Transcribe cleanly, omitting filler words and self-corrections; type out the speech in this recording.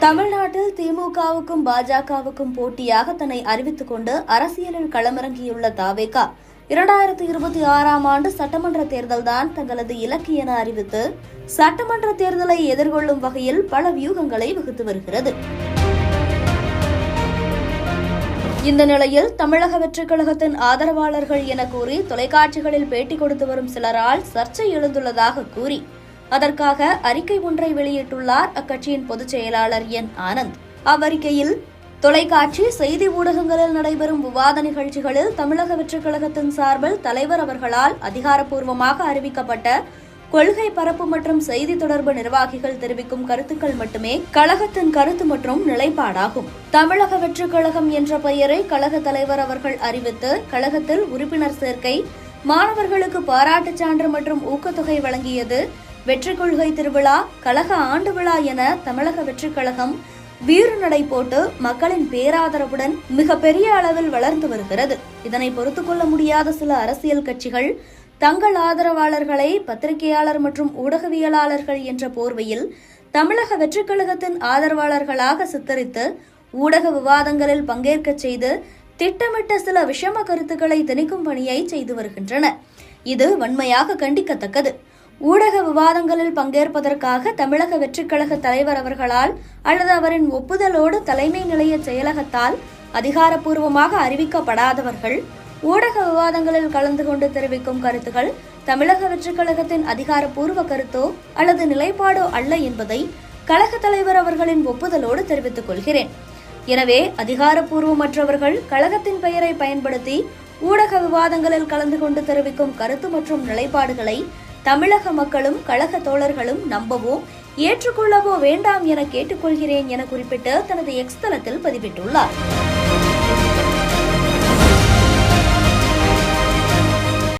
தமிழ்நாட்டில் திமுகவுக்கும் பாஜகவுக்கும் போட்டியாக தன்னை அறிவித்துக் கொண்டு அரசியலில் களமிறங்கியுள்ள தாவேகா 2026ஆம் ஆண்டு சட்டமன்ற தேர்தல்தான் தங்களது இலக்கு என அறிவித்து சட்டமன்ற தேர்தலை எதிர்கொள்ளும் வகையில் பல வியூகங்களை வகுத்து வருகிறது. இந்த நிலையில் தமிழக வெற்றிக் கழகத்தின் ஆதரவாளர்கள் என கூறி தொலைக்காட்சிகளில் பேட்டி கொடுத்து வரும் சிலரால் சர்ச்சை எழுந்துள்ளதாக கூறி அதற்காக அறிக்கை ஒன்றை வெளியிட்டுள்ளார் அக்கட்சியின் பொதுச் செயலாளர் என் ஆனந்த். அவ்வறிக்கையில் தொலைக்காட்சி செய்தி ஊடகங்களில் நடைபெறும் விவாத நிகழ்ச்சிகளில் தமிழக வெற்றிக் கழகத்தின் சார்பில் தலைவர் அவர்களால் அதிகாரப்பூர்வமாக அறிவிக்கப்பட்ட கொள்கை பரப்பு மற்றும் செய்தி தொடர்பு நிர்வாகிகள் தெரிவிக்கும் கருத்துக்கள் மட்டுமே கழகத்தின் கருத்து மற்றும் நிலைப்பாடாகும். தமிழக வெற்றிக் கழகம் என்ற பெயரை கழக தலைவர் அவர்கள் அறிவித்து கழகத்தில் உறுப்பினர் சேர்க்கை, மாணவர்களுக்கு பாராட்டுச் சான்று மற்றும் ஊக்கத்தொகை வழங்கியது, வெற்றிக் கொள்கை திருவிழா, கழக ஆண்டு விழா என தமிழக வெற்றிக் கழகம் வீறு நடை போட்டு மக்களின் பேராதரவுடன் மிக பெரிய அளவில் வளர்ந்து வருகிறது. இதனை பொறுத்துக் கொள்ள முடியாத சில அரசியல் கட்சிகள் தங்கள் ஆதரவாளர்களை பத்திரிகையாளர் மற்றும் ஊடகவியலாளர்கள் என்ற போர்வையில் தமிழக வெற்றிக் கழகத்தின் ஆதரவாளர்களாக சித்தரித்து ஊடக விவாதங்களில் பங்கேற்க செய்து திட்டமிட்ட சில விஷம கருத்துக்களை திணிக்கும் பணியை செய்து வருகின்றன. இது வன்மையாக கண்டிக்கத்தக்கது. ஊடக விவாதங்களில் பங்கேற்பதற்காக தமிழக வெற்றிக் கழக தலைவர் அவர்களால் அல்லது அவரின் ஒப்புதலோடு தலைமை நிலைய செயலகத்தால் அதிகாரப்பூர்வமாக அறிவிக்கப்படாதவர்கள் ஊடக விவாதங்களில் கலந்து கொண்டு தெரிவிக்கும் கருத்துகள் தமிழக வெற்றிக் கழகத்தின் அதிகாரப்பூர்வ கருத்தோ அல்லது நிலைப்பாடோ அல்ல என்பதை கழக தலைவர் அவர்களின் ஒப்புதலோடு தெரிவித்துக் கொள்கிறேன். எனவே அதிகாரப்பூர்வமற்றவர்கள் கழகத்தின் பெயரை பயன்படுத்தி ஊடக விவாதங்களில் கலந்து கொண்டு தெரிவிக்கும் கருத்து மற்றும் நிலைப்பாடுகளை தமிழக மக்களும் கழக தோழர்களும் நம்பவோ ஏற்றுக்கொள்ளவோ வேண்டாம் என கேட்டுக்கொள்கிறேன் என குறிப்பிட்டு தனது எக்ஸ் தளத்தில் பதிவிட்டுள்ளார்.